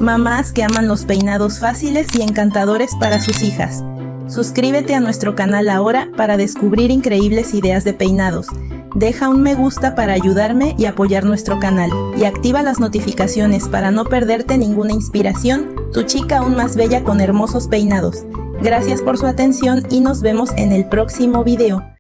mamás que aman los peinados fáciles y encantadores para sus hijas. Suscríbete a nuestro canal ahora para descubrir increíbles ideas de peinados. Deja un me gusta para ayudarme y apoyar nuestro canal. Y activa las notificaciones para no perderte ninguna inspiración, tu chica aún más bella con hermosos peinados. Gracias por su atención y nos vemos en el próximo video.